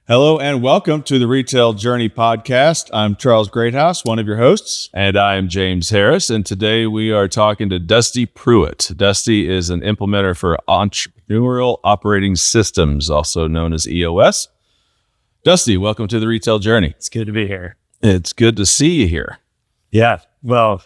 Hello and welcome to the Retail Journey Podcast. I'm Charles Greathouse, one of your hosts. And I am James Harris, and today we are talking to Dusty Pruitt. Dusty is an implementer for Entrepreneurial Operating Systems, also known as EOS. Dusty, welcome to the Retail Journey. It's good to be here. It's good to see you here. Yeah. Well,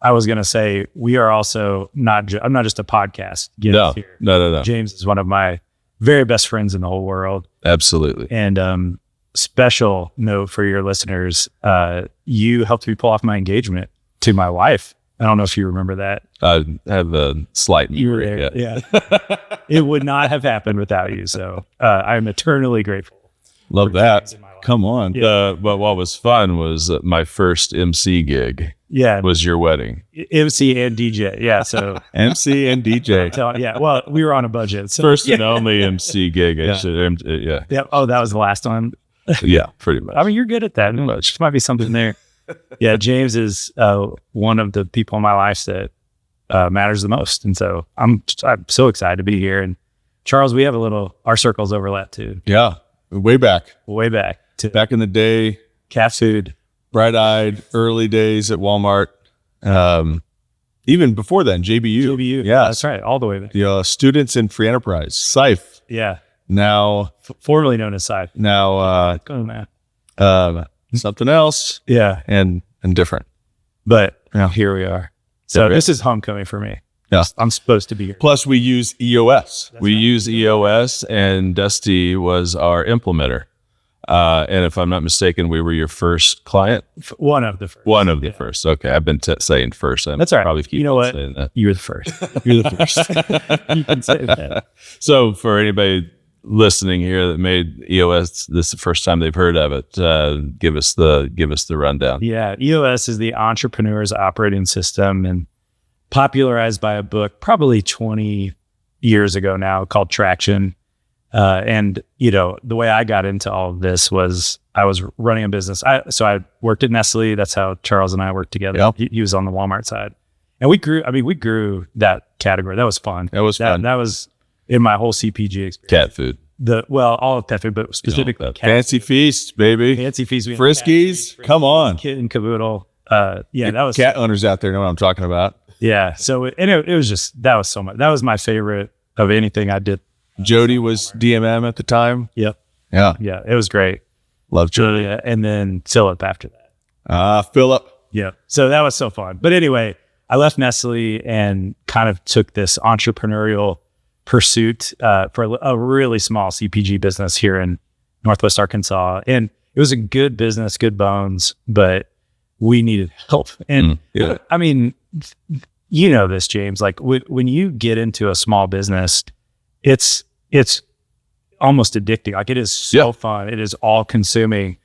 I was going to say, we are also I'm not just a podcast guest here. No. James is one of my very best friends in the whole world. Absolutely. And special note for your listeners, you helped me pull off my engagement to my wife. I don't know if you remember that. I have a slight memory. You were there. Yeah. It would not have happened without you. So I'm eternally grateful. Love that. Come on. Yeah. But what was fun was my first MC gig. Yeah. Was your wedding. MC and DJ. Yeah. So MC and DJ. Yeah. Well, we were on a budget. So. First and only MC gig. Yeah. Yeah. Oh, that was the last one. Yeah, pretty much. I mean, you're good at that. There might be something there. Yeah. James is one of the people in my life that matters the most. And so I'm so excited to be here. And Charles, we have our circles overlap too. Yeah. Way back To in the day, cat food. bright-eyed, early days at Walmart. Even before then, JBU. Yeah, that's right. All the way back. The Students in Free Enterprise, SIFE. Yeah. Now, Formerly known as SIFE. now something else. Yeah. And different. But Yeah. here we are. So Yeah. this is homecoming for me. Yeah. I'm supposed to be here. Plus, we use EOS. We use EOS, and Dusty was our implementer. And if I'm not mistaken, we were your first client. One of the first. One of the first. Okay, I've been saying first. That's all right. Probably keep You know on what? saying that. You're the first. You're the first. You can say that. So for anybody listening here that made EOS this is the first time they've heard of it, give us the rundown. Yeah. EOS is the Entrepreneurial Operating System, and popularized by a book probably 20 years ago now called Traction. And the way I got into all of this was I was running a business. So I worked at Nestle. That's how Charles and I worked together. Yep. He was on the Walmart side, and we grew that category. That was fun. That was fun. That was in my whole CPG experience. Cat food. All of pet food, but specifically cat Fancy feasts, baby. fancy feasts. We had Friskies. cat food, Come on. Kit and caboodle. That was Cat owners out there know what I'm talking about. Yeah. So it was just, that was so much. That was my favorite of anything I did. Jody was DMM at the time. Yep. Yeah. Yeah. It was great. Love Jody. And then Philip after that. Philip. Yeah. So that was so fun. But anyway, I left Nestle and kind of took this entrepreneurial pursuit for a really small CPG business here in Northwest Arkansas. And it was a good business, good bones, but we needed help. And I mean, you know this, James, like when you get into a small business, it's almost addicting. Like it is so fun. It is all consuming,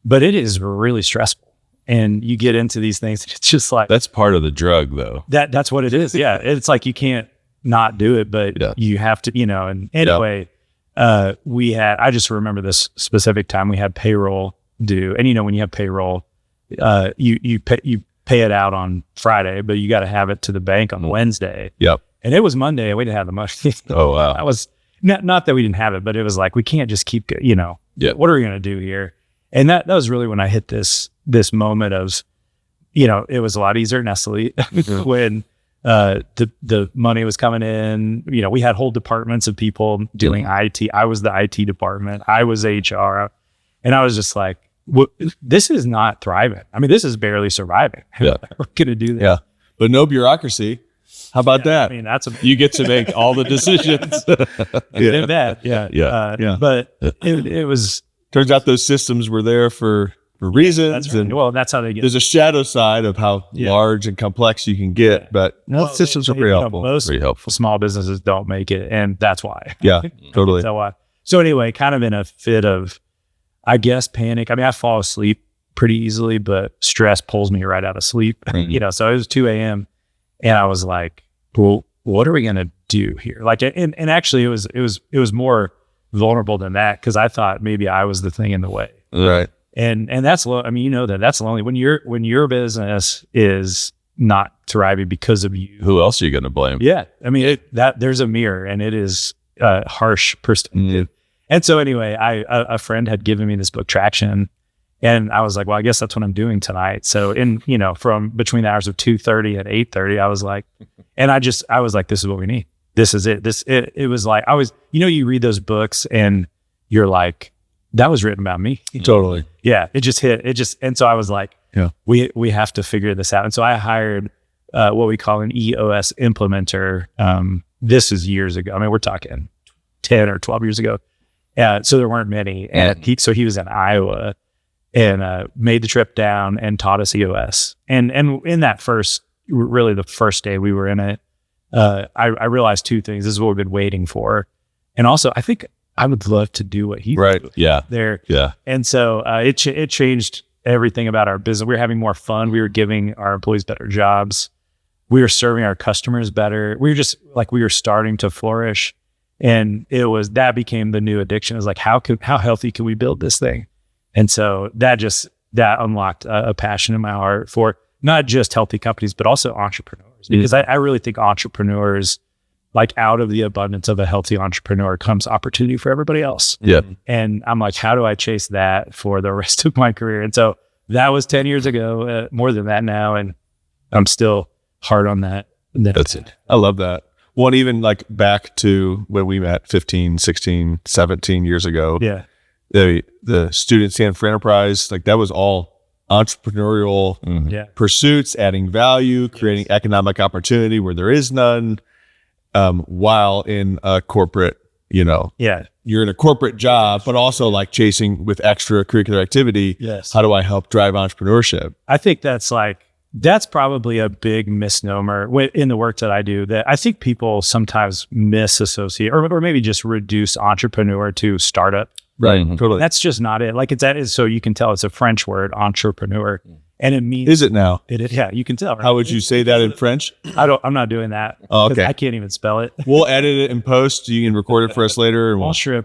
but it is really stressful. And you get into these things, it's just like, That's part of the drug, though. that's what it is. Yeah. It's like, you can't not do it, but you have to, and anyway, I just remember this specific time we had payroll due. And when you have payroll, you pay it out on Friday, but you got to have it to the bank on Wednesday. Yep. And it was Monday and we didn't have the money. Oh, wow. That was not that we didn't have it, but it was like, we can't just keep, what are we going to do here? And that was really when I hit this moment of, it was a lot easier at Nestle when the money was coming in. We had whole departments of people doing IT. I was the IT department. I was HR. And I was just like, this is not thriving. I mean, this is barely surviving. Yeah. We're going to do this. Yeah. But no bureaucracy. How about that? I mean, You get to make all the decisions. Yeah. But it was. Turns out those systems were there for reasons. That's right. And Well, that's how they get. there's a shadow side of how large and complex you can get, but systems are pretty helpful. Most Pretty helpful. small businesses don't make it, and that's why. Yeah, totally. So why. So anyway, kind of in a fit of, I guess, panic. I mean, I fall asleep pretty easily, but stress pulls me right out of sleep. Mhm. So it was 2 a.m. and I was like, well, what are we going to do here? Like, and actually it was more vulnerable than that, because I thought maybe I was the thing in the way. Right. And that's low. I mean, that's lonely when your business is not thriving because of you. Who else are you going to blame? Yeah. I mean, there's a mirror, and it is a harsh perspective. And so anyway, a friend had given me this book, Traction, and I was like, well, I guess that's what I'm doing tonight. So from between the hours of 2:30 and 8:30, I was like, this is what we need. This is it. It was like, you read those books and you're like, that was written about me. Totally. Yeah. It just hit. And so I was like, we have to figure this out. And so I hired what we call an EOS Implementer. This is years ago. I mean, we're talking 10 or 12 years ago. So there weren't many. And he was in Iowa and made the trip down and taught us EOS. And in that the first day we were in it, I realized two things. This is what we've been waiting for. And also, I think I would love to do what he did there. Yeah. And so it changed everything about our business. We were having more fun. We were giving our employees better jobs. We were serving our customers better. We were starting to flourish. And that became the new addiction. It was like, how healthy can we build this thing? And so that unlocked a passion in my heart for not just healthy companies, but also entrepreneurs. Because I really think entrepreneurs, like out of the abundance of a healthy entrepreneur comes opportunity for everybody else. Yeah. And I'm like, how do I chase that for the rest of my career? And so that was 10 years ago, more than that now. And I'm still hard on that. That's it. I love that. Well, even like back to when we met 15, 16, 17 years ago. Yeah. The Student Stand for Enterprise, like that was all entrepreneurial pursuits, adding value, creating economic opportunity where there is none, while in a corporate, you're in a corporate job, but also like chasing with extracurricular activity. Yes. How do I help drive entrepreneurship? I think that's probably a big misnomer in the work that I do, that I think people sometimes misassociate or maybe just reduce entrepreneur to startup. Right. Totally. That's just not it. Like so you can tell it's a French word, entrepreneur. And it means, is it now? It is. Yeah, you can tell. Right? How would you say that in French? I'm not doing that. Oh, okay. I can't even spell it. We'll edit it in post. You can record it for us later. Wall Street,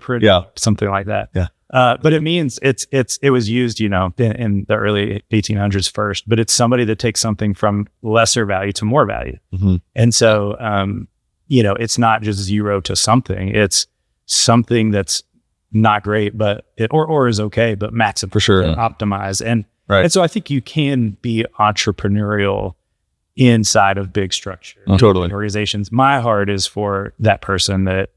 something like that. Yeah. But it means it was used, in the early 1800s first, but it's somebody that takes something from lesser value to more value. Mm-hmm. And so, it's not just zero to something. It's something that's not great, but or is okay, but maximum for sure, optimize. And so I think you can be entrepreneurial inside of big structure, totally organizations. My heart is for that person that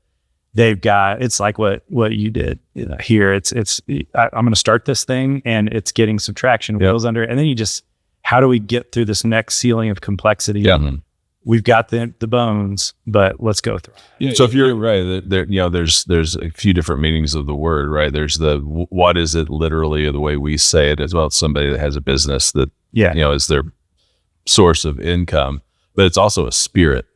they've got. It's like what you did here. I'm going to start this thing, and it's getting some traction, wheels under it, and then how do we get through this next ceiling of complexity? Yeah. We've got the bones, but let's go through. Yeah, so if you're right, there's a few different meanings of the word, right? There's the what is it literally, the way we say it, as well as somebody that has a business that is their source of income, but it's also a spirit,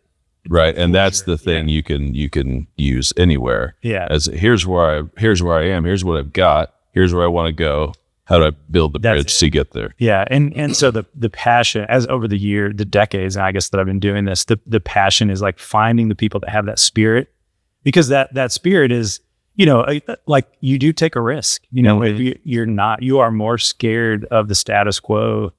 right? And that's the thing you can use anywhere. Yeah, as here's where I am, here's what I've got, here's where I want to go. How do I build the bridge to get there? Yeah. And so the passion, as over the decades, and I guess that I've been doing this, the passion is like finding the people that have that spirit, because that spirit is, like you do take a risk, if you are more scared of the status quo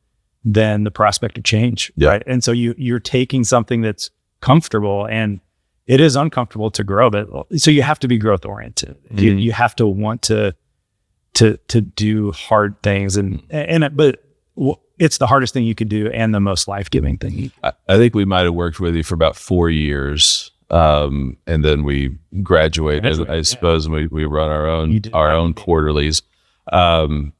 than the prospect of change. Yeah. Right. And so you're taking something that's comfortable, and it is uncomfortable to grow, but so you have to be growth oriented. Mm-hmm. You have to want to do hard things, but it's the hardest thing you could do and the most life-giving thing. I think we might have worked with you for about 4 years, and then we graduated. I suppose, and we run our own quarterlies, and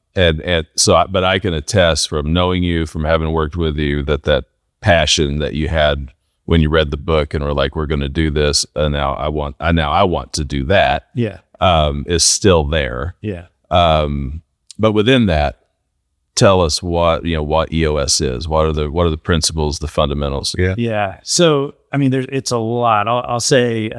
so. But I can attest from knowing you, from having worked with you, that passion that you had when you read the book and were like, "We're going to do this," and now I want to do that. Yeah, is still there. Yeah. But within that, tell us what EOS is. What are the principles, the fundamentals? Yeah. Yeah. So, I mean, it's a lot. I'll say,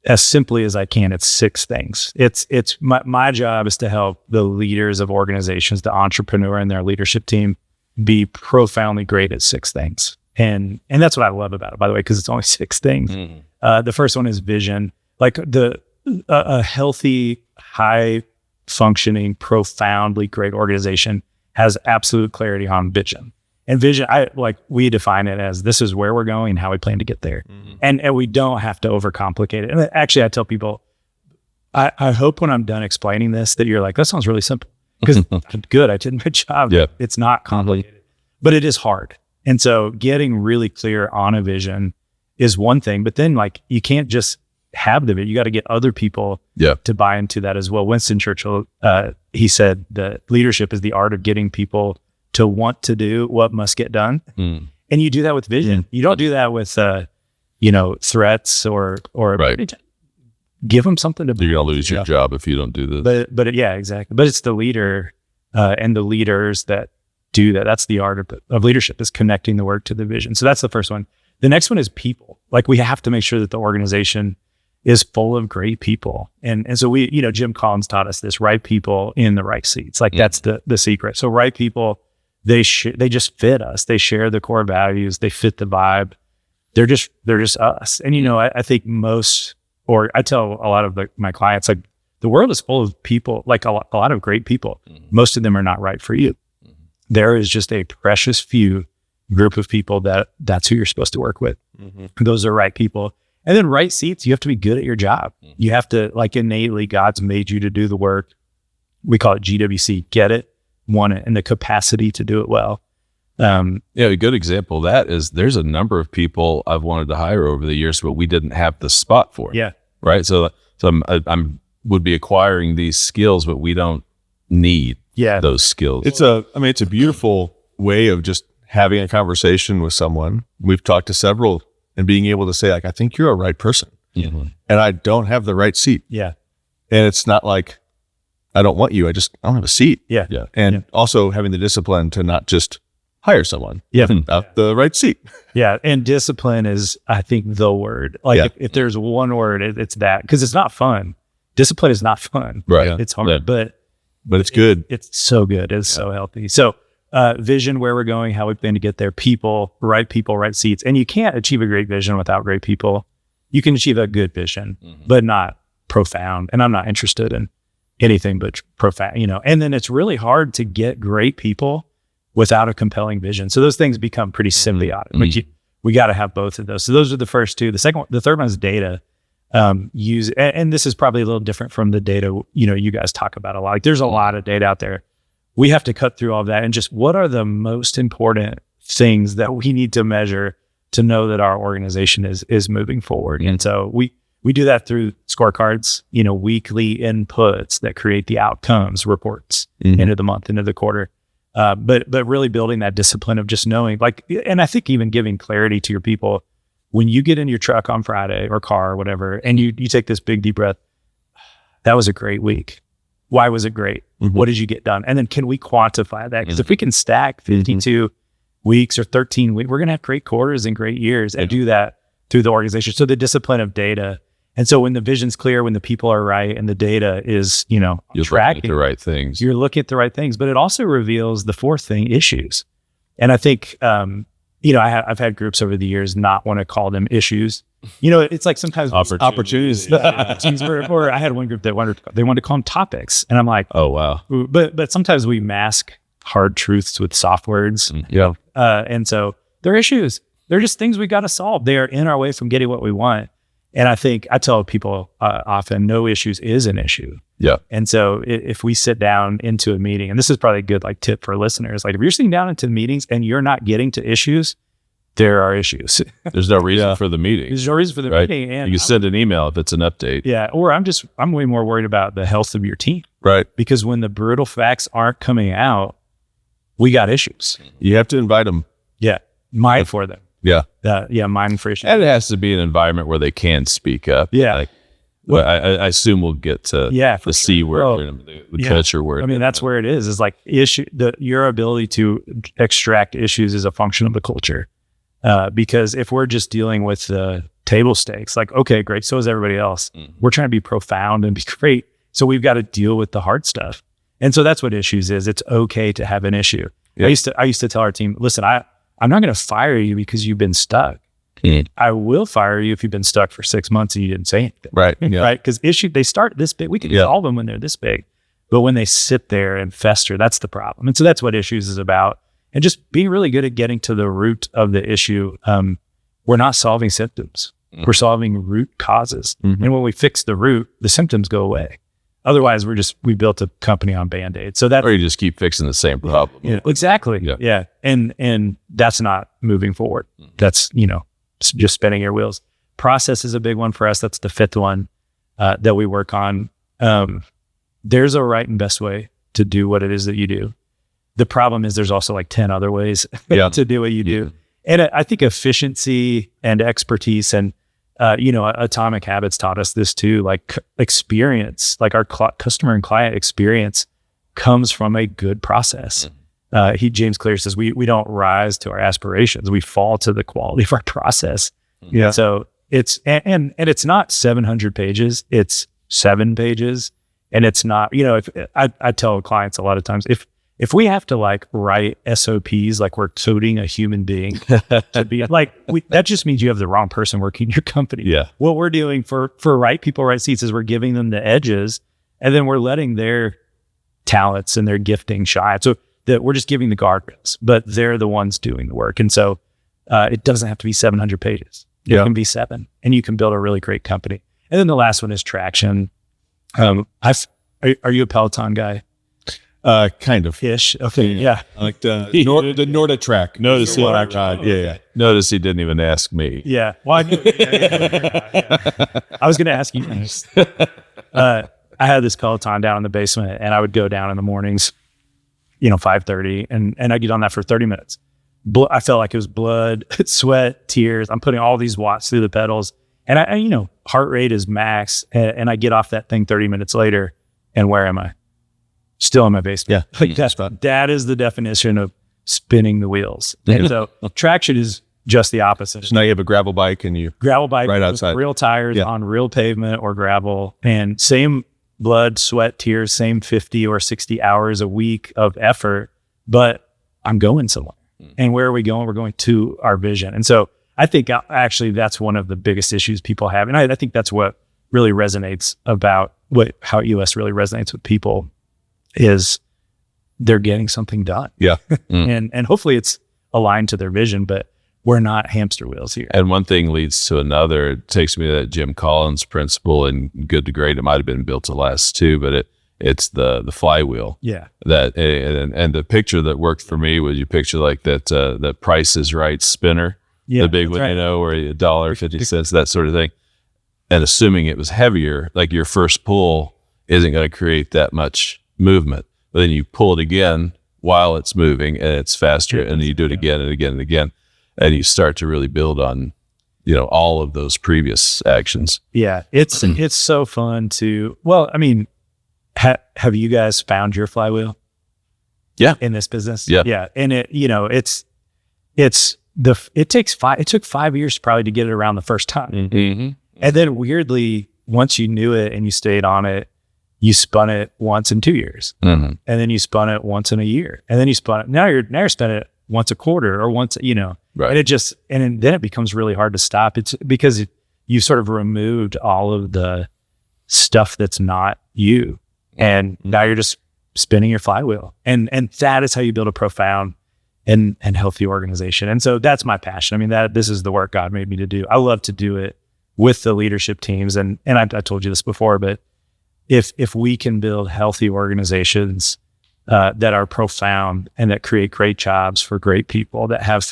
as simply as I can, it's 6 things. It's my job is to help the leaders of organizations, the entrepreneur and their leadership team, be profoundly great at 6 things. And that's what I love about it, by the way, because it's only 6 things. Mm-hmm. The first one is vision. Like a healthy, high functioning, profoundly great organization has absolute clarity on vision. And vision, we define it as this is where we're going and how we plan to get there. Mm-hmm. And we don't have to overcomplicate it. And actually, I tell people, I hope when I'm done explaining this that you're like, that sounds really simple. Because good, I did my job. Yeah. It's not complicated, but it is hard. And so getting really clear on a vision is one thing, but then like you can't just have the vision. You got to get other people to buy into that as well. Winston Churchill, he said that leadership is the art of getting people to want to do what must get done. And you do that with vision. You don't do that with, threats or give them something to. You're going to lose your job if you don't do this. But yeah, exactly. But it's the leader and the leaders that do that. That's the art of leadership, is connecting the work to the vision. So that's the first one. The next one is people. Like, we have to make sure that the organization is full of great people. And so we, Jim Collins taught us this: right people in the right seats. Like that's the secret. So right people, they just fit us. They share the core values. They fit the vibe. They're just us. And, I think I tell a lot of my clients, like, the world is full of people, like a lot of great people. Most of them are not right for you. There is just a precious few group of people that's who you're supposed to work with. Those are right people. And then right seats, you have to be good at your job. You have to, like, innately, God's made you to do the work. We call it GWC, get it, want it, and the capacity to do it well. A good example of that is there's a number of people I've wanted to hire over the years, but we didn't have the spot for it. Yeah. Right. So I'm would be acquiring these skills, but we don't need those skills. It's a beautiful way of just having a conversation with someone. We've talked to several and being able to say, like, I think you're a right person and I don't have the right seat. Yeah. And it's not like I don't want you. I don't have a seat. Yeah. And also having the discipline to not just hire someone without the right seat. Yeah. And discipline is, I think, the word. Like, if there's one word, it's that, because it's not fun. Discipline is not fun. Right. It's hard, but it's good. It's so good. It's so healthy. So vision, where we're going, how we plan to get there, people, right seats. And you can't achieve a great vision without great people. You can achieve a good vision, but not profound. And I'm not interested in anything but profound, and then it's really hard to get great people without a compelling vision. So those things become pretty symbiotic. Like we got to have both of those. So those are the first two. The third one is data. And this is probably a little different from the data, you guys talk about a lot. Like, there's a lot of data out there. We have to cut through all of that and just, what are the most important things that we need to measure to know that our organization is moving forward? And so we do that through scorecards, weekly inputs that create the outcomes reports into the month, into the quarter. But really building that discipline of just knowing, like, and I think even giving clarity to your people. When you get in your truck on Friday or car or whatever, and you take this big deep breath, that was a great week. Why was it great? What did you get done? And then can we quantify that? Because if we can stack 52 weeks or 13 weeks, we're going to have great quarters and great years and do that through the organization. So the discipline of data. And so when the vision's clear, when the people are right and the data is, you're tracking, looking at the right things. You're looking at the right things, but it also reveals the fourth thing, issues. And I think, I've had groups over the years not want to call them issues. It's like sometimes opportunities. Or I had one group that wanted to call them topics, and I'm like, oh wow. But sometimes we mask hard truths with soft words. And so they're issues. They're just things we got to solve. They are in our way from getting what we want. And I think I tell people often, no issues is an issue. Yeah. And so if we sit down into a meeting, and this is probably a good tip for listeners, like, if you're sitting down into meetings and you're not getting to issues, there are issues. There's no reason for the meeting. There's no reason for the meeting. And you can send an email if it's an update. Yeah. Or I'm way more worried about the health of your team. Right. Because when the brutal facts aren't coming out, we got issues. You have to invite them. Yeah. Mind for them. Yeah. Mind for issues. And it has to be an environment where they can speak up. Yeah. I assume we'll get to the C word, the culture word. I mean, that's where it is like your ability to extract issues is a function of the culture. Because if we're just dealing with the table stakes, like, okay, great, so is everybody else. We're trying to be profound and be great. So we've got to deal with the hard stuff. And so that's what issues is. It's okay to have an issue. Yeah. I used to tell our team, listen, I'm not going to fire you because you've been stuck. I will fire you if you've been stuck for 6 months and you didn't say anything. Right. Yeah. Right. Because they start this big. We can solve them when they're this big. But when they sit there and fester, that's the problem. And so that's what issues is about. And just being really good at getting to the root of the issue. We're not solving symptoms. We're solving root causes. And when we fix the root, the symptoms go away. Otherwise, we built a company on Band-Aid. So or you just keep fixing the same problem. Exactly. Yeah. And that's not moving forward. That's, just spinning your wheels. Process is a big one for us. That's the fifth one that we work on. There's a right and best way to do what it is that you do. The problem is there's also like 10 other ways to do what you do. And I think efficiency and expertise and, Atomic Habits taught us this too, like experience, like our customer and client experience comes from a good process. James Clear says, we don't rise to our aspirations. We fall to the quality of our process. Yeah. So it's, and it's not 700 pages, it's 7 pages. And it's not, if I tell clients a lot of times, if we have to like write SOPs, like we're coding a human being to be like, that just means you have the wrong person working in your company. Yeah. What we're doing for right people, right seats is we're giving them the edges and then we're letting their talents and their gifting shine. So that we're just giving the guardrails, but they're the ones doing the work. And so it doesn't have to be 700 pages. It can be 7 and you can build a really great company. And then the last one is traction. Are you a Peloton guy? Kind of Ish. Okay. Yeah. I like the Norda track. Notice he didn't even ask me. Yeah. Well, I knew. I was going to ask you. I had this Peloton down in the basement, and I would go down in the mornings, 5:30, and I get on that for 30 minutes. I felt like it was blood, sweat, tears. I'm putting all these watts through the pedals, and I heart rate is max, and I get off that thing 30 minutes later, and where am I? Still in my basement. Yeah. Like that is the definition of spinning the wheels. And so traction is just the opposite. So now you have a gravel bike and you gravel bike right with outside, real tires on real pavement or gravel, and same blood, sweat, tears, same 50 or 60 hours a week of effort, but I'm going somewhere. And where are we going? We're going to our vision. And so I think actually that's one of the biggest issues people have. And I think that's what really resonates about how EOS really resonates with people is they're getting something done. Yeah. And hopefully it's aligned to their vision, but we're not hamster wheels here. And one thing leads to another. It takes me to that Jim Collins principle and Good to Great. It might have been built to last too, but it's the flywheel. Yeah. That and the picture that worked for me was you picture like that Price is Right spinner. Yeah, the big one, right. where $1.50, that sort of thing. And assuming it was heavier, like your first pull isn't going to create that much movement, but then you pull it again while it's moving and it's faster, and then you do it again and again and again, and you start to really build on all of those previous actions. Yeah, it's so fun to have you guys found your flywheel in this business? Yeah And it took 5 years probably to get it around the first time. And then weirdly, once you knew it and you stayed on it, you spun it once in 2 years, and then you spun it once in a year, and then you spun it. Now you're spinning it once a quarter or once, right. And then it becomes really hard to stop. It's because you sort of removed all of the stuff that's not you, and now you're just spinning your flywheel, and that is how you build a profound and healthy organization. And so that's my passion. I mean, this is the work God made me to do. I love to do it with the leadership teams, and I told you this before, but if we can build healthy organizations that are profound and that create great jobs for great people that have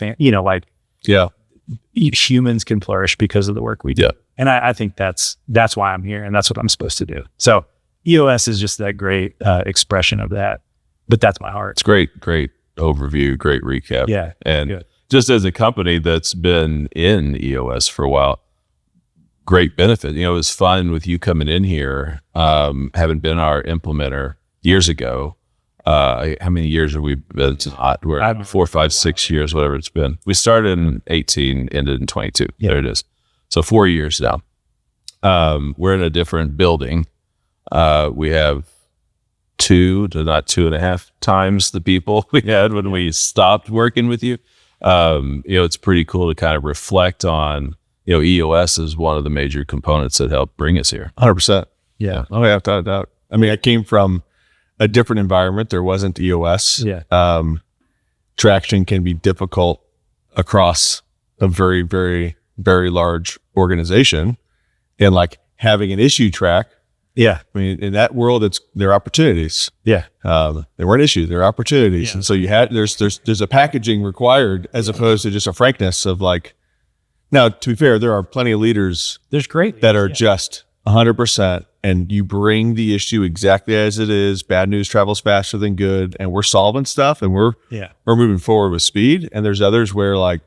humans can flourish because of the work we do. And I think that's why I'm here, and that's what I'm supposed to do. So EOS is just that great expression of that, but that's my heart. It's great overview, great recap. Yeah. And good. Just as a company that's been in EOS for a while, great benefit. It was fun with you coming in here, having been our implementer years ago. How many years have we been? We're 4, 5, 6 years, whatever it's been. We started in 18, ended in 22. Yeah. There it is. So 4 years now. We're in a different building. We have 2 to not 2.5 times the people we had when we stopped working with you. It's pretty cool to kind of reflect on, EOS is one of the major components that helped bring us here. 100%. Yeah. Oh yeah, without a doubt. I mean, I came from a different environment. There wasn't EOS. Yeah. Traction can be difficult across a very, very very large organization, and like having an issue track. Yeah. I mean, in that world, there are opportunities. Yeah. They weren't issues, there are opportunities. Yeah. And so there's a packaging required as opposed to just a frankness of like, now to be fair, there are plenty of leaders that are just 100%, and you bring the issue exactly as it is. Bad news travels faster than good, and we're solving stuff, and we're moving forward with speed. And there's others where like,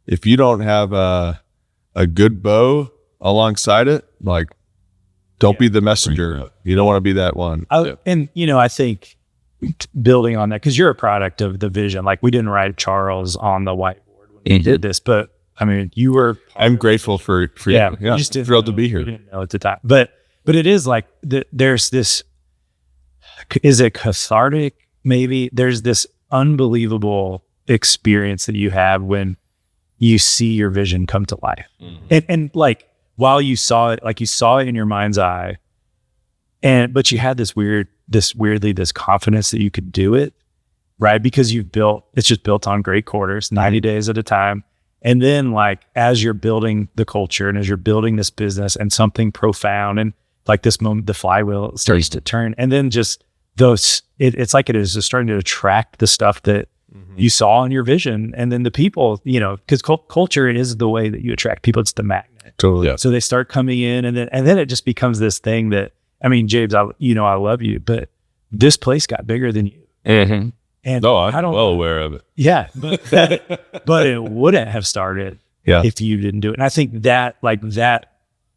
if you don't have a good bow alongside it, like, don't be the messenger. You don't want to be that one. And, I think building on that, because you're a product of the vision. Like, we didn't write Charles on the whiteboard when we did this, but I mean, you were. I'm grateful for you. Yeah, just thrilled to be here. We didn't know at the time. But it is like, there's this, is it cathartic? Maybe there's this unbelievable experience that you have when you see your vision come to life. And like, while you saw it, like you saw it in your mind's eye, but you had this confidence that you could do it, right? Because it's just built on great quarters, 90 days at a time. And then like, as you're building the culture and as you're building this business and something profound, and like this moment, the flywheel starts to turn, and then just it's like it is just starting to attract the stuff that you saw in your vision. And then the people, because culture is the way that you attract people. It's the magnet. Totally. Yeah. So they start coming in, and then it just becomes this thing that, I mean, James, I love you, but this place got bigger than you. Mm-hmm. And I'm well aware of it. Yeah. But it wouldn't have started if you didn't do it. And I think that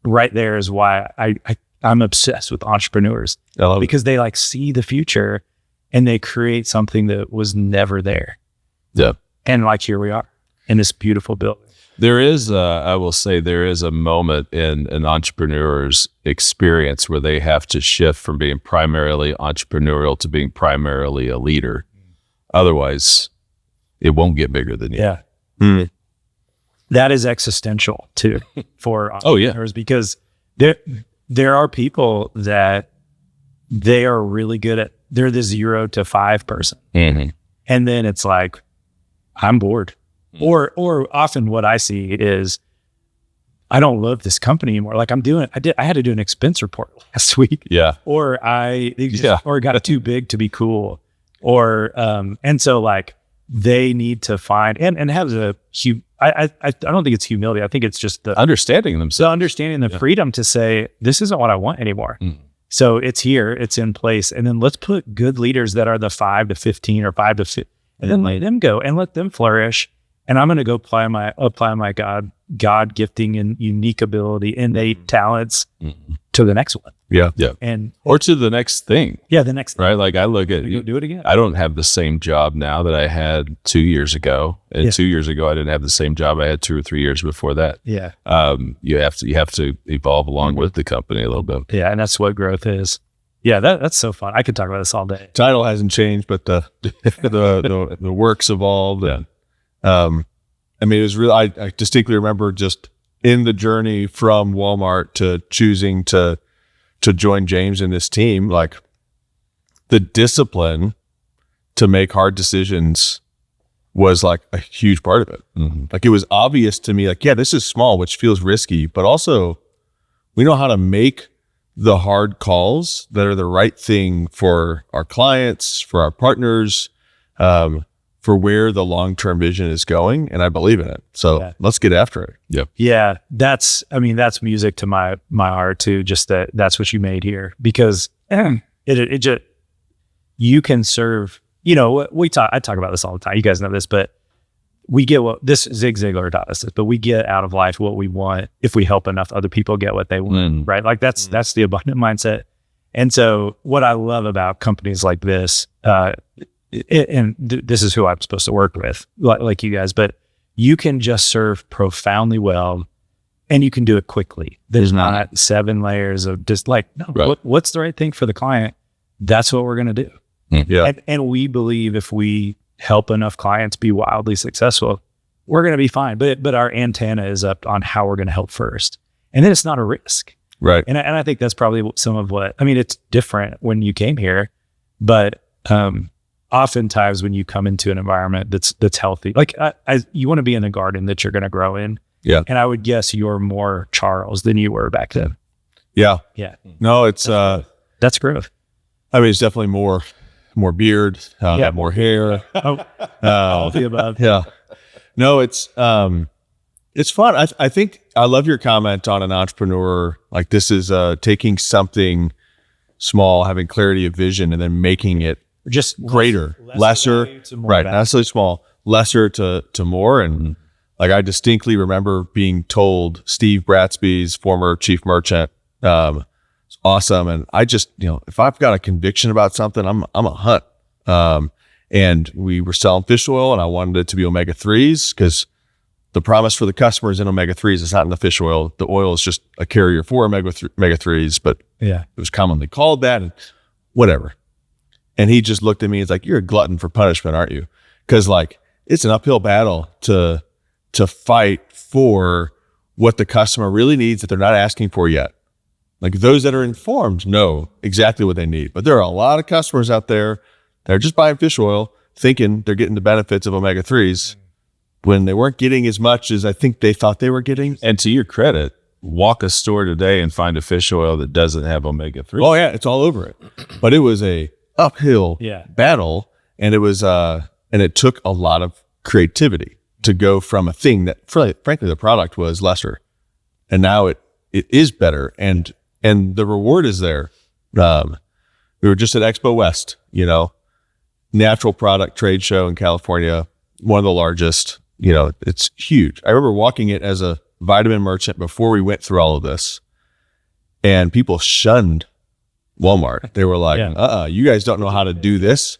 right there is why I'm obsessed with entrepreneurs. I love because they like see the future and they create something that was never there. Yeah. And like, here we are in this beautiful building. There is, I will say, there is a moment in an entrepreneur's experience where they have to shift from being primarily entrepreneurial to being primarily a leader. Otherwise, it won't get bigger than you. Yeah. Mm. That is existential too for entrepreneurs because there are people that they are really good at, they're the 0 to 5 person. Mm-hmm. And then it's like, I'm bored. Or often what I see is, I don't love this company anymore. Like I had to do an expense report last week. Yeah. Or or it got too big to be cool. Or, and so like they need to find, and have I don't think it's humility. I think it's just the understanding themselves. Understanding the freedom to say, this isn't what I want anymore. Mm. So it's here, it's in place. And then let's put good leaders that are the 5 to 15 or 5 to 15, and then let them go and let them flourish. And I'm going to go apply my God gifting and unique ability, innate talents to the next one. Yeah. Or to the next thing. Yeah, the next thing. Right? Like I look at do it again. I don't have the same job now that I had 2 years ago. And 2 years ago I didn't have the same job I had 2 or 3 years before that. Yeah. You have to evolve along with the company a little bit. Yeah, and that's what growth is. Yeah, that's so fun. I could talk about this all day. Title hasn't changed, but the work's evolved. Yeah. I mean, it was really, I distinctly remember just in the journey from Walmart to choosing to join James and his team, like the discipline to make hard decisions was like a huge part of it. Mm-hmm. Like it was obvious to me, like, yeah, this is small, which feels risky, but also we know how to make the hard calls that are the right thing for our clients, for our partners, for where the long-term vision is going. And I believe in it. So let's get after it. Yep. Yeah. That's music to my heart too. Just that's what you made here, because it just, you can serve, I talk about this all the time. You guys know this, but we get Zig Ziglar taught us this, but we get out of life what we want if we help enough other people get what they want, right? Like that's the abundant mindset. And so what I love about companies like this, this is who I'm supposed to work with, like you guys, but you can just serve profoundly well and you can do it quickly. There's not 7 layers of just like, what's the right thing for the client? That's what we're going to do. Yeah. And we believe if we help enough clients be wildly successful, we're going to be fine. But our antenna is up on how we're going to help first. And then it's not a risk. Right. And I think that's probably some of it's different when you came here, but oftentimes when you come into an environment that's healthy, like you want to be in a garden that you're going to grow in. Yeah. And I would guess you're more Charles than you were back then. Yeah. Yeah. No, it's, That's growth. I mean, it's definitely more beard, more hair. All the above. Yeah. No, it's fun. I think I love your comment on an entrepreneur. Like this is taking something small, having clarity of vision, and then making it Just greater, lesser, right? Not necessarily small, lesser to more. And like I distinctly remember being told, Steve Bratsby's former chief merchant, it's awesome. And I just, if I've got a conviction about something, I'm a hunt. And we were selling fish oil, and I wanted it to be omega-3s because the promise for the customer is in omega-3s. It's not in the fish oil. The oil is just a carrier for omega-3s, but it was commonly called that, and whatever. And he just looked at me and he's like, "You're a glutton for punishment, aren't you?" Because like it's an uphill battle to fight for what the customer really needs that they're not asking for yet. Like those that are informed know exactly what they need, but there are a lot of customers out there that are just buying fish oil, thinking they're getting the benefits of omega-3s when they weren't getting as much as I think they thought they were getting. And to your credit, walk a store today and find a fish oil that doesn't have omega-3. Oh yeah, it's all over it. But it was a uphill battle, and it was and it took a lot of creativity to go from a thing that frankly the product was lesser, and now it is better, and the reward is there. We were just at Expo West, natural product trade show in California, one of the largest. It's huge. I remember walking it as a vitamin merchant before we went through all of this, and people shunned Walmart. They were like, you guys don't know how to do this.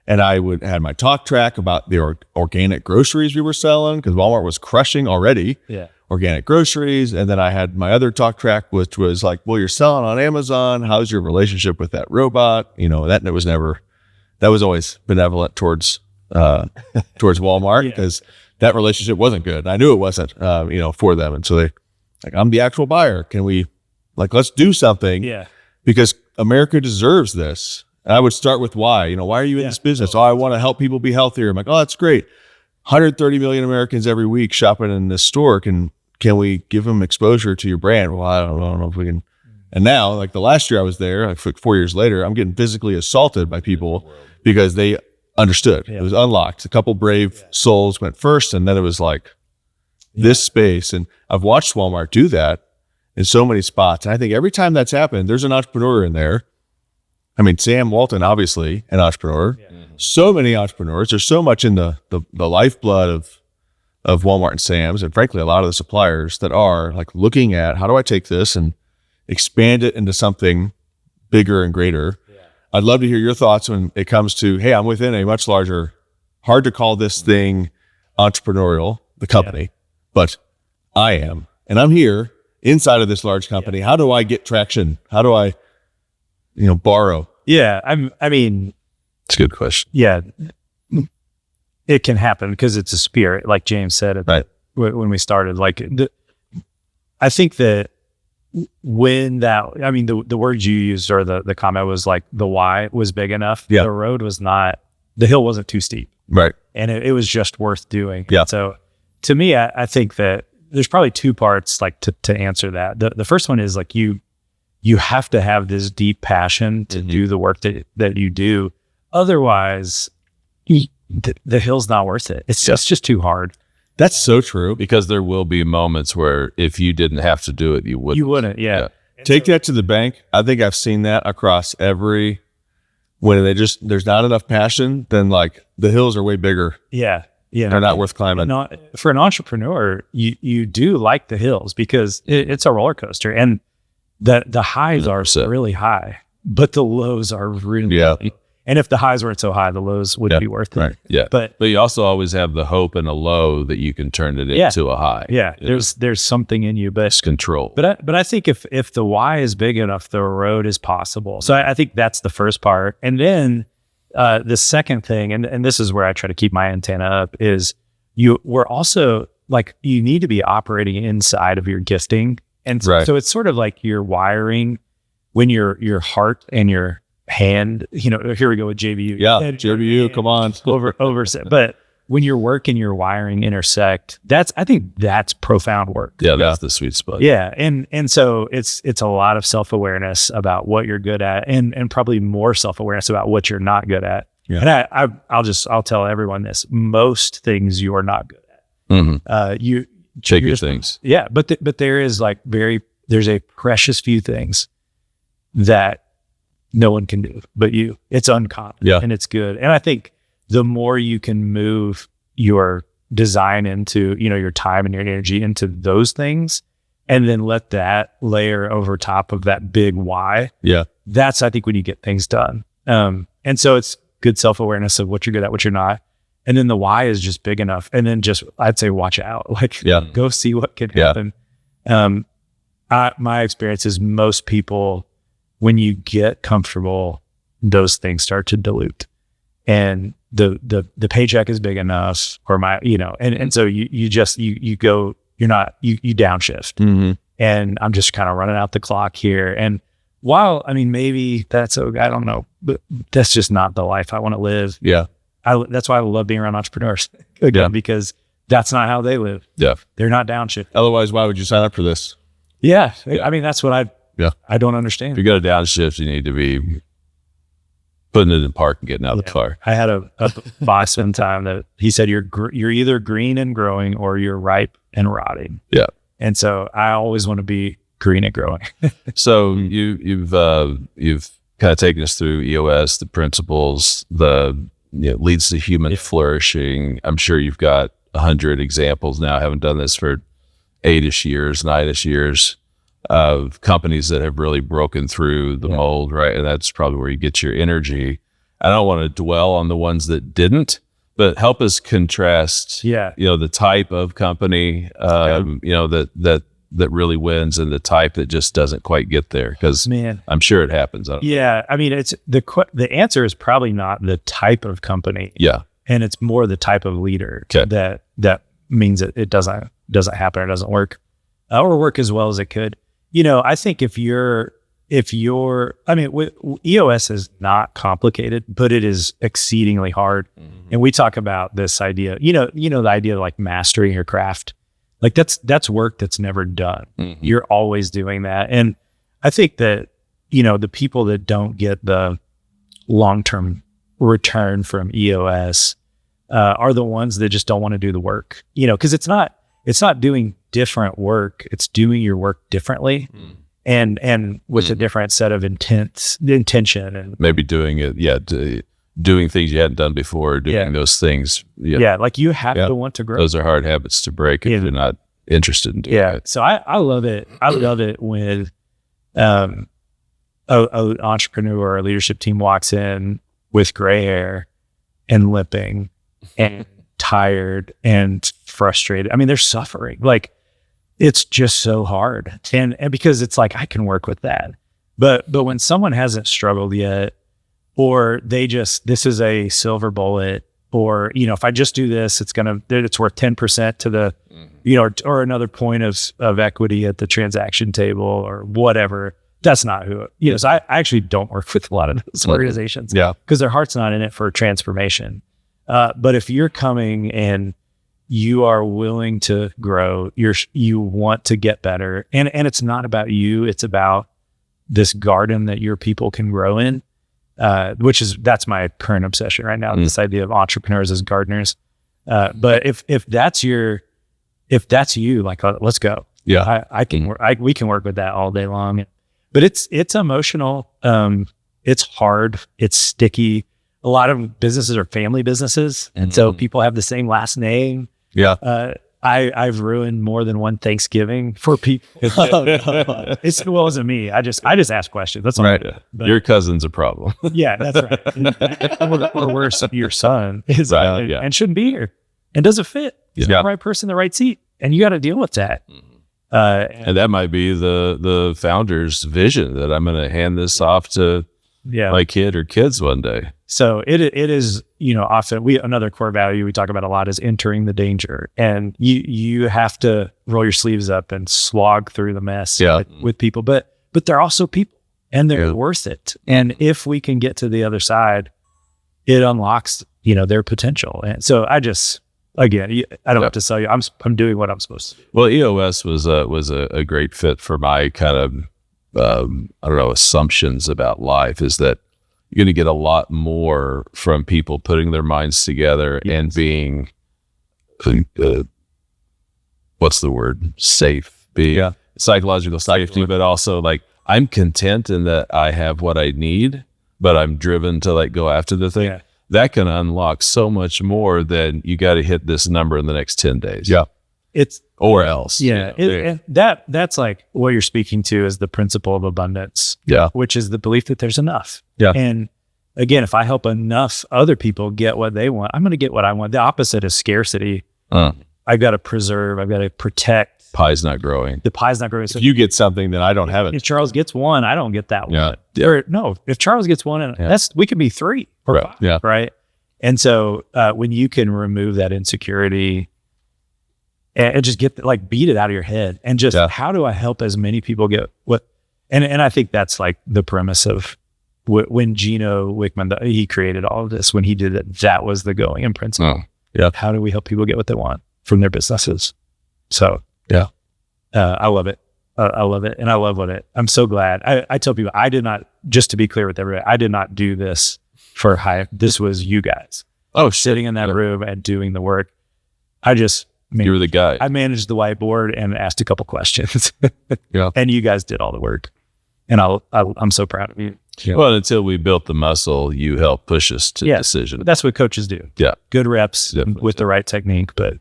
And I had my talk track about the organic groceries we were selling because Walmart was crushing already organic groceries. And then I had my other talk track, which was like, well, you're selling on Amazon. How's your relationship with that robot? That was always benevolent towards Walmart because that relationship wasn't good. I knew it wasn't, for them. And so they like, I'm the actual buyer. Can we let's do something? Yeah. Because America deserves this. And I would start with why. Why are you in this business? I want to help people be healthier. I'm like, oh, that's great. 130 million Americans every week shopping in this store. Can we give them exposure to your brand? Well, I don't know if we can. And now, like the last year I was there, 4 years later, I'm getting physically assaulted by people because they understood. It was unlocked. A couple brave souls went first, and then it was like this space. And I've watched Walmart do that in so many spots. And I think every time that's happened, there's an entrepreneur in there. I mean, Sam Walton, obviously an entrepreneur. So many entrepreneurs. There's so much in the lifeblood of Walmart and Sam's, and frankly, a lot of the suppliers that are like looking at how do I take this and expand it into something bigger and greater. I'd love to hear your thoughts when it comes to, hey, I'm within a much larger, hard to call this thing entrepreneurial, the company, but I am, and I'm here inside of this large company. How do I get traction? How do I, borrow? Yeah. I mean, it's a good question. Yeah. It can happen because it's a spirit, like James said when we started. I think that when the words you used or the comment was like the why was big enough. The road was not, the hill wasn't too steep. Right. And it was just worth doing. Yeah. So to me, I think that there's probably two parts to answer that. The first one is like you have to have this deep passion to do the work that you do. Otherwise, the hill's not worth it. It's just too hard. That's so true. Because there will be moments where if you didn't have to do it, you wouldn't. You wouldn't, yeah. Take that to the bank. I think I've seen that across when there's not enough passion, then like the hills are way bigger. Yeah. Yeah. They're not worth climbing. For an entrepreneur, you do like the hills because it's a roller coaster, and the highs 100%. Are really high, but the lows are really low. And if the highs weren't so high, the lows would be worth it. Right. Yeah. But you also always have the hope in a low that you can turn it into a high. Yeah. There's something in you, but it's control. But I think if the why is big enough, the road is possible. So I think that's the first part. And then the second thing, and this is where I try to keep my antenna up, is we're also like, you need to be operating inside of your gifting. And so it's sort of like your wiring when your heart and your hand, here we go with JVU. Yeah, JVU, come on. over. But when your work and your wiring intersect, I think that's profound work. Yeah, that's the sweet spot. Yeah. And so it's a lot of self-awareness about what you're good at and probably more self-awareness about what you're not good at. Yeah. And I'll tell everyone this, most things you are not good at. Mm-hmm. Check your things. Yeah. But there is there's a precious few things that no one can do but you. It's uncommon and it's good. And I think the more you can move your design into, your time and your energy into those things, and then let that layer over top of that big why. Yeah. That's, I think, when you get things done. And so it's good self-awareness of what you're good at, what you're not. And then the why is just big enough. And then I'd say, watch out, go see what can happen. My experience is most people, when you get comfortable, those things start to dilute. And the paycheck is big enough, or and so you go, you downshift. Mm-hmm. And I'm just kind of running out the clock here. And while, maybe that's, I don't know, but that's just not the life I want to live. Yeah. That's why I love being around entrepreneurs because that's not how they live. Yeah. They're not downshift. Otherwise, why would you sign up for this? Yeah. That's what I don't understand. If you go to downshift, you need to be putting it in park and getting out of the car. I had a boss one time that he said, you're either green and growing or you're ripe and rotting. Yeah. And so I always want to be green and growing. So you've kind of taken us through EOS, the principles, leads to human flourishing. I'm sure you've got 100 examples now. I haven't done this for 8-ish years, 9-ish years of companies that have really broken through the mold, right? And that's probably where you get your energy. I don't want to dwell on the ones that didn't, but help us contrast, the type of company, that really wins and the type that just doesn't quite get there. Because I'm sure it happens. It's the answer is probably not the type of company. Yeah. And it's more the type of leader that means that it doesn't happen or doesn't work or work as well as it could. I think if you're EOS is not complicated, but it is exceedingly hard. Mm-hmm. And we talk about this idea, the idea of like mastering your craft. Like that's work that's never done. Mm-hmm. You're always doing that. And I think that, the people that don't get the long-term return from EOS are the ones that just don't want to do the work, because it's not doing different work. It's doing your work differently and with a different set of intention and maybe doing it. Yeah. Doing things you hadn't done before, doing those things. Yeah. Like you have to want to grow. Those are hard habits to break if you're not interested in doing it. So I love it. I love it when an entrepreneur or a leadership team walks in with gray hair and limping and tired and frustrated. They're suffering. Like it's just so hard. And because it's like, I can work with that. But when someone hasn't struggled yet, or this is a silver bullet, or, if I just do this, it's worth 10% to the, or another point of equity at the transaction table or whatever. That's not who, so I actually don't work with a lot of those organizations because their heart's not in it for transformation. But if you're coming and you are willing to grow, you want to get better, and it's not about you, it's about this garden that your people can grow in. That's my current obsession right now. This idea of entrepreneurs as gardeners. But if that's you, like, let's go. Yeah. I can we can work with that all day long, but it's emotional. It's hard. It's sticky. A lot of businesses are family businesses. And so people have the same last name. Yeah. I've ruined more than one Thanksgiving for people. It wasn't me. I just ask questions. That's all right. But your cousin's a problem. Yeah, that's right. or worse, your son is right, and shouldn't be here and doesn't fit. He's the right person, the right seat, and you got to deal with that. And that might be the founder's vision that I'm going to hand this off to my kid or kids one day. So it is, often another core value we talk about a lot is entering the danger, and you have to roll your sleeves up and slog through the mess with people, but they're also people and they're worth it. And if we can get to the other side, it unlocks their potential. And so I don't have to sell you. I'm doing what I'm supposed to do. Well, EOS was a great fit for my kind of assumptions about life, is that you're going to get a lot more from people putting their minds together and being, what's the word? Safe, psychological safety, but also like, I'm content in that I have what I need, but I'm driven to like go after the thing. Yeah. That can unlock so much more than you got to hit this number in the next 10 days. Yeah. Or else. Yeah. And that's like what you're speaking to is the principle of abundance. Yeah. Which is the belief that there's enough. Yeah. And again, if I help enough other people get what they want, I'm going to get what I want. The opposite is scarcity. I've got to preserve. I've got to protect. Pie's not growing. The pie's not growing. So if you get something, then I don't have it. If Charles gets one, I don't get that one. Yeah. Or no, if Charles gets one, and we could be 3 or 5. Yeah. Right. And so when you can remove that insecurity and just beat it out of your head and just how do I help as many people get what? And I think that's like the premise of when Gino Wickman, he created all of this, when he did it, that was the going in principle. Oh, yeah. How do we help people get what they want from their businesses? So I love it. I love it. And I love I'm so glad. I tell people, I did not, just to be clear with everybody, I did not do this for hire. This was you guys. Oh, sitting in that room and doing the work. You were the guy. I managed the whiteboard and asked a couple questions. And you guys did all the work. And I'm so proud of you. Yeah. Well, until we built the muscle, you helped push us to decision. That's what coaches do. Yeah. Good reps with the right technique, but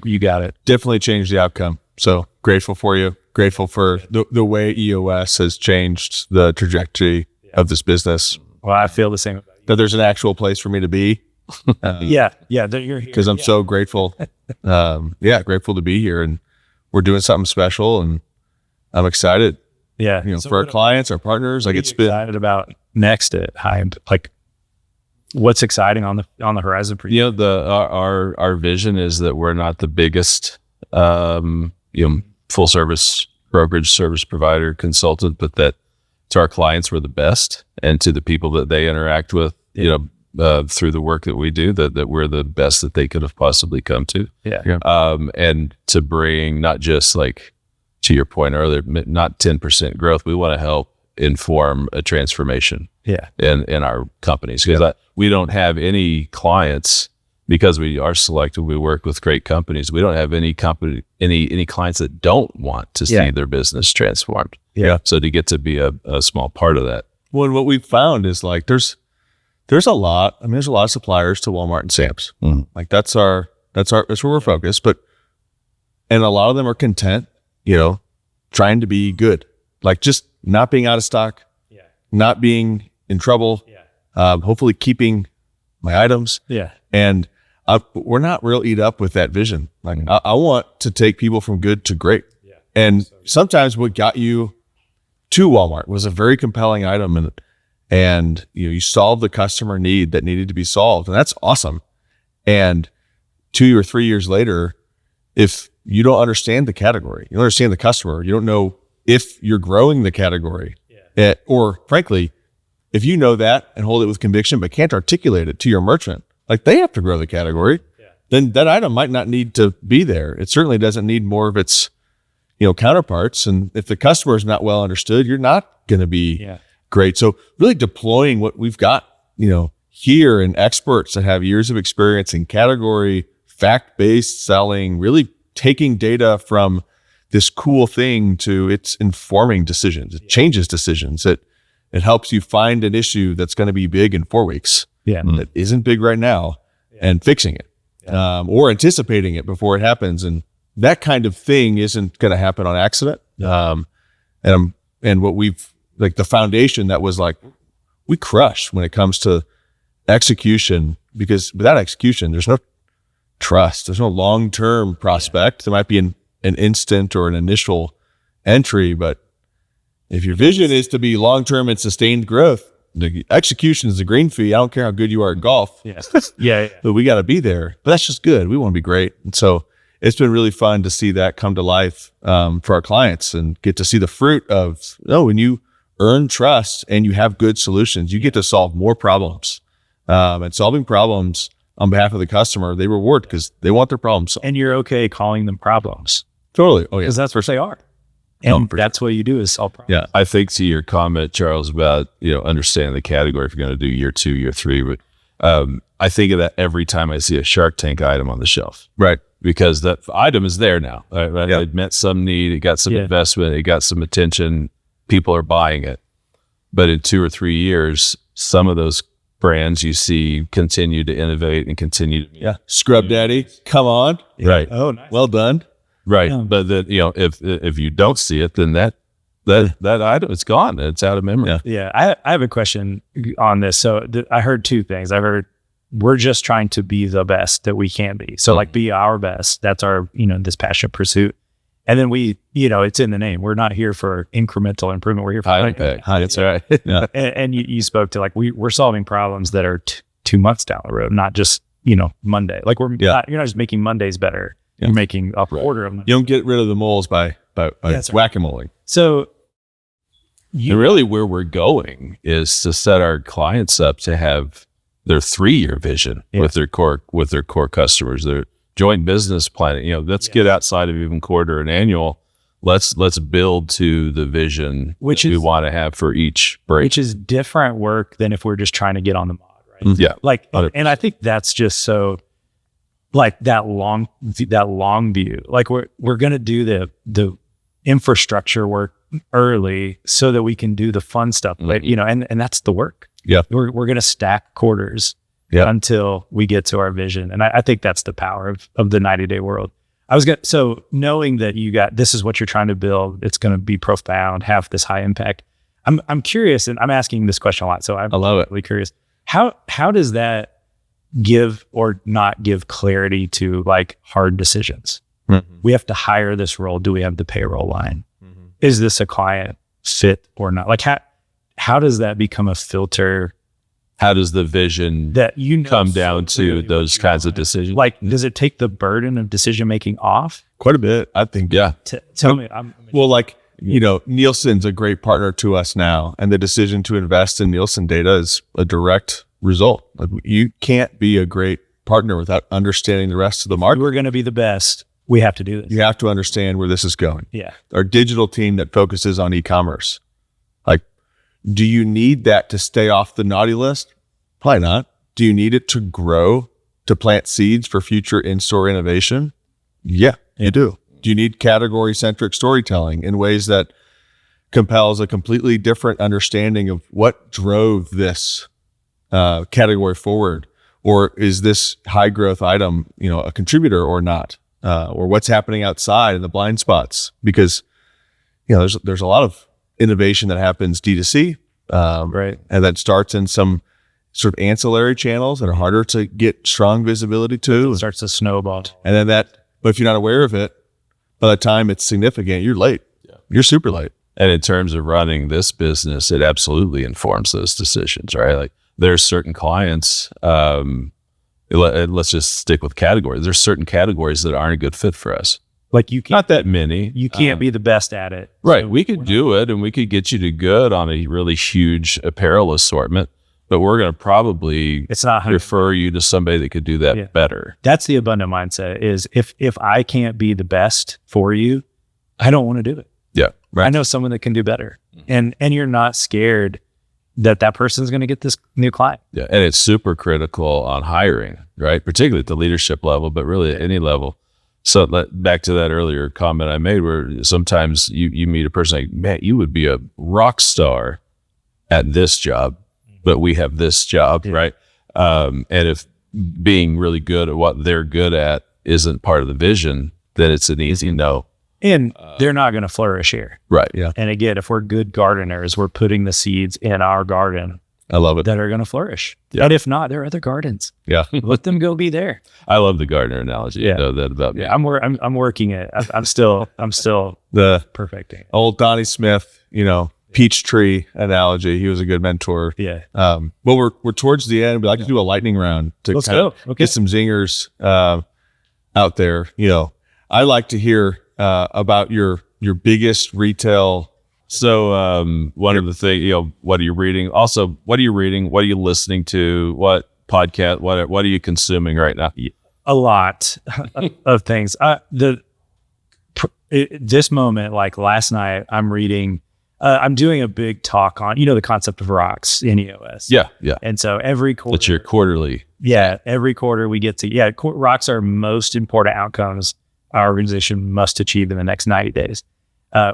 you got it. Definitely changed the outcome. So grateful for you. Grateful for the way EOS has changed the trajectory of this business. Well, I feel the same about you. That there's an actual place for me to be. That you're here. Because I'm so grateful. Grateful to be here, and we're doing something special, and I'm excited. Yeah. For our clients, our partners, like it's been excited about next at High, like what's exciting on the horizon for you? Our vision is that we're not the biggest, full service brokerage service provider consultant, but that to our clients, we're the best, and to the people that they interact with, through the work that we do, that we're the best that they could have possibly come to. Yeah. And to bring not just like, to your point earlier, not 10% growth. We want to help inform a transformation in our companies, because we don't have any clients, because we are selective. We work with great companies. We don't have any clients that don't want to see their business transformed. Yeah. So to get to be a small part of that. Well, and what we've found is like there's a lot. I mean, there's a lot of suppliers to Walmart and Sam's. Mm. Like that's where we're focused. And a lot of them are content, trying to be good, like just not being out of stock, not being in trouble, hopefully keeping my items. Yeah. And we're not real eat up with that vision. Like I want to take people from good to great. Yeah. And sometimes what got you to Walmart was a very compelling item, and you solved the customer need that needed to be solved. And that's awesome. And 2 or 3 years later, if you don't understand the category, you don't understand the customer, you don't know if you're growing the category, or frankly, if you know that and hold it with conviction, but can't articulate it to your merchant, like they have to grow the category, then that item might not need to be there. It certainly doesn't need more of its, counterparts. And if the customer is not well understood, you're not going to be great. So really deploying what we've got, here, and experts that have years of experience in category, fact-based selling, really taking data from this cool thing to it's informing decisions. It changes decisions. It helps you find an issue that's going to be big in 4 weeks. That isn't big right now, and fixing it, or anticipating it before it happens. And that kind of thing isn't going to happen on accident. And what we've, like the foundation that was like, we crush when it comes to execution, because without execution, there's no trust. There's no long-term prospect. There might be an instant or an initial entry, but if your vision is to be long-term and sustained growth, the execution is a green fee. I don't care how good you are at golf. But we got to be there. But that's just good. We want to be great. And so it's been really fun to see that come to life for our clients, and get to see the fruit of, when you earn trust and you have good solutions, you get to solve more problems and solving problems on behalf of the customer, they reward because they want their problems solved. And you're okay calling them problems. Totally. Oh yeah. Because that's what they are. And that's what you do is solve problems. Yeah. I think to your comment, Charles, about, understanding the category if you're going to do year 2, year 3, but I think of that every time I see a Shark Tank item on the shelf. Right. Because that item is there now. Right? It met some need. It got some investment. It got some attention. People are buying it. But in 2 or 3 years, some of those brands you see continue to innovate and continue to Scrub Daddy, come on. Right. Oh, nice. Well done. Right. But then, if you don't see it, then that item, it's gone. It's out of memory. Yeah. I have a question on this. So I heard 2 things. I heard we're just trying to be the best that we can be. So like be our best. That's our, this passionate pursuit. And then we, it's in the name. We're not here for incremental improvement. We're here for high impact. That's right. Yeah. And you spoke to like, we're solving problems that are 2 months down the road, not just, Monday. Like you're not just making Mondays better. You're making up order of them. You don't get rid of the moles by whack-a-moling. So and really where we're going is to set our clients up to have their 3-year vision with their core customers, their joint business planning. Let's get outside of even quarter and annual. Let's build to the vision which we want to have for each break. Which is different work than if we're just trying to get on the mod, right? Yeah. Like, 100%. And I think that's just so like that long view. Like we're going to do the infrastructure work early so that we can do the fun stuff, and that's the work. Yeah. We're going to stack quarters until we get to our vision. And I think that's the power of the 90-day world. So knowing that this is what you're trying to build, it's going to be profound, have this high impact. I'm curious, and I'm asking this question a lot. So I love it. Really curious. How does that give or not give clarity to like hard decisions? Mm-hmm. We have to hire this role. Do we have the payroll line? Mm-hmm. Is this a client fit or not? Like how does that become a filter? How does the vision that come down to those kinds of decisions? Like, does it take the burden of decision making off? Quite a bit, I think. Yeah. Tell me. Nielsen's a great partner to us now, and the decision to invest in Nielsen data is a direct result. Like, you can't be a great partner without understanding the rest of the market. We're going to be the best. We have to do this. You have to understand where this is going. Yeah. Our digital team that focuses on e-commerce. Like, do you need that to stay off the naughty list? Probably not. Do you need it to grow, to plant seeds for future in-store innovation? Yeah, you do. Do you need category-centric storytelling in ways that compels a completely different understanding of what drove this category forward? Or is this high-growth item, a contributor or not? Or what's happening outside in the blind spots? Because, there's a lot of innovation that happens D2C, right, and that starts in some sort of ancillary channels that are harder to get strong visibility to. It starts to snowball. And then but if you're not aware of it, by the time it's significant, you're late. Yeah. You're super late. And in terms of running this business, it absolutely informs those decisions, right? Like there's certain clients, let's just stick with categories. There's certain categories that aren't a good fit for us. Like you can't, not that many. You can't be the best at it. Right. So we could do it and we could get you to good on a really huge apparel assortment, but we're going to probably refer you to somebody that could do that better. That's the abundant mindset is if I can't be the best for you, I don't want to do it. Yeah. Right. I know someone that can do better. And you're not scared that person's going to get this new client. Yeah. And it's super critical on hiring, right? Particularly at the leadership level, but really at any level. So back to that earlier comment I made where sometimes you meet a person like, man, you would be a rock star at this job, but we have this job, right? And if being really good at what they're good at isn't part of the vision, then it's an easy no. And they're not going to flourish here. Right. Yeah. And again, if we're good gardeners, we're putting the seeds in our garden. I love it. That are going to flourish. Yeah. And if not, there are other gardens. Yeah. Let them go be there. I love the gardener analogy. Yeah. You know that about me. Yeah. I'm working it. I'm still the perfecting. Old Donnie Smith, peach tree analogy. He was a good mentor. Yeah. Well, we're towards the end. We'd like to do a lightning round to get some zingers out there. I like to hear about your biggest retail. So one of the things, what are you reading? Also, what are you reading? What are you listening to? What podcast? What are you consuming right now? A lot of things. This moment, like last night, I'm reading. I'm doing a big talk on the concept of rocks in EOS. Yeah. And so every quarter, That's your quarterly. Yeah, every quarter we get to rocks are most important outcomes our organization must achieve in the next 90 days.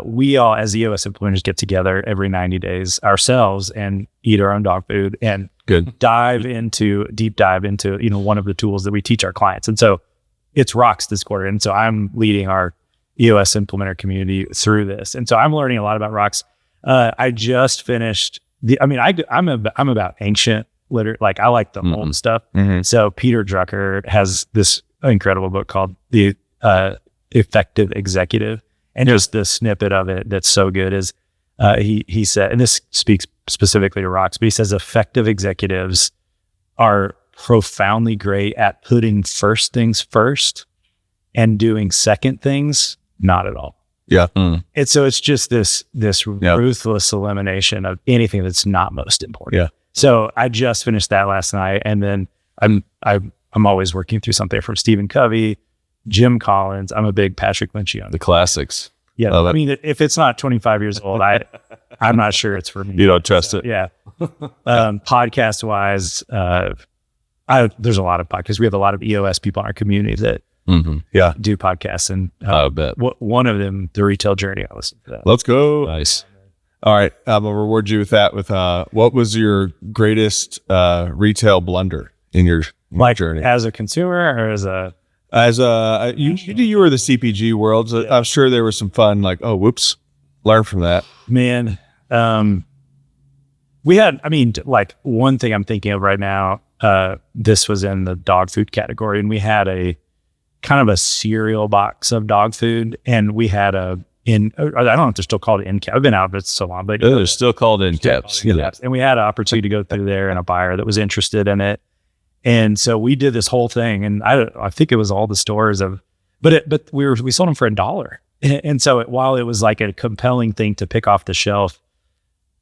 We all, as EOS implementers, get together every 90 days ourselves and eat our own dog food and deep dive into one of the tools that we teach our clients. And so it's rocks this quarter. And so I'm leading our EOS implementer community through this. And so I'm learning a lot about rocks. I just finished I'm about ancient literature. Like I like the old stuff. Mm-hmm. So Peter Drucker has this incredible book called The Effective Executive. And just the snippet of it that's so good is he said, and this speaks specifically to rocks, but he says effective executives are profoundly great at putting first things first and doing second things not at all. Yeah. And so it's just this ruthless elimination of anything that's not most important. Yeah. So I just finished that last night, and then I'm always working through something from Stephen Covey, Jim Collins. I'm a big Patrick Lynch Young. The classics. Yeah. I mean, if it's not 25 years old, I'm not sure it's for me. You don't trust it. Yeah. Podcast wise, there's a lot of podcasts. We have a lot of EOS people in our community that do podcasts, and I bet one of them, The Retail Journey, I listen to that. Let's go. Nice. All right. I'm going to reward you with that. With what was your greatest retail blunder in your journey? As a consumer or as you were the CPG world. So I'm sure there was some fun, like, oh, whoops, learn from that. Man. We had, one thing I'm thinking of right now, this was in the dog food category, and we had a kind of a cereal box of dog food, and we had I don't know if they're still called end caps. I've been out of it so long, but they're still called end caps. And we had an opportunity to go through there and a buyer that was interested in it. And so we did this whole thing, and I think it was all the stores but we sold them for $1. And so while it was like a compelling thing to pick off the shelf,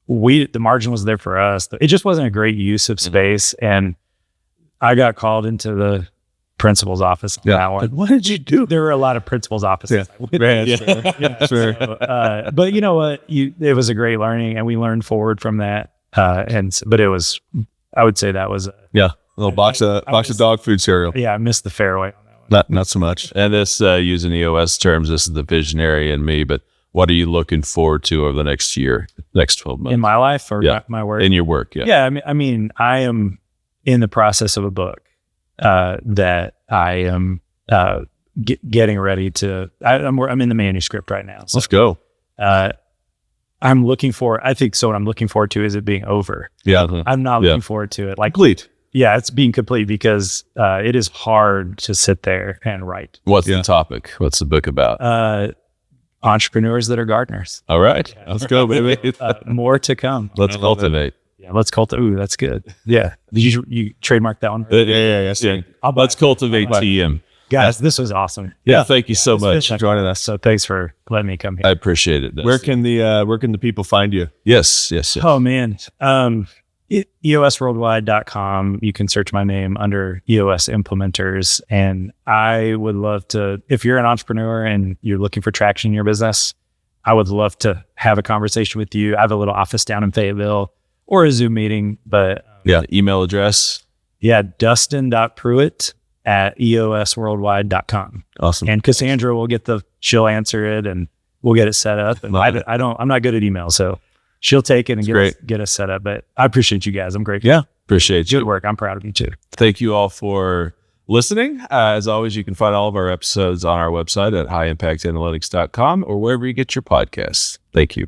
the margin was there for us. It just wasn't a great use of space. And I got called into the principal's office on that one. What did you do? There were a lot of principal's offices. Yeah. Sure. But you know what? It was a great learning, and we learned forward from that. But it was, I would say that was a little box of dog food cereal. Yeah, I missed the fairway on that one. Not so much. And this, using EOS terms, this is the visionary in me, but what are you looking forward to over the next year, next 12 months? In my life or my work? In your work, Yeah, I am in the process of a book that I am getting ready to. I'm in the manuscript right now. So, let's go. I'm looking forward. I think so. What I'm looking forward to is it being over. Yeah, I'm not looking forward to it. Like complete. Yeah, it's being complete because it is hard to sit there and write. What's the topic? What's the book about? Entrepreneurs that are gardeners. All right. Let's go, baby. More to come. Let's cultivate. Yeah, let's cultivate. Ooh, that's good. Yeah. Did you trademark that one? Yeah. Let's cultivate TM. Guys, this was awesome. Yeah, thank you so much for joining us. So thanks for letting me come here. I appreciate it. Where can the people find you? Yes. Oh man. EOSworldwide.com. You can search my name under EOS Implementers. And I would love to, if you're an entrepreneur and you're looking for traction in your business, I would love to have a conversation with you. I have a little office down in Fayetteville or a Zoom meeting, but email address. Yeah. Dustin.Pruitt@EOSworldwide.com. Awesome. And Cassandra she'll answer it and we'll get it set up. And I'm not good at email, so she'll take it and get us set up. But I appreciate you guys. I'm grateful. Yeah. Appreciate you. Good work. I'm proud of you too. Thank you all for listening. As always, you can find all of our episodes on our website at highimpactanalytics.com or wherever you get your podcasts. Thank you.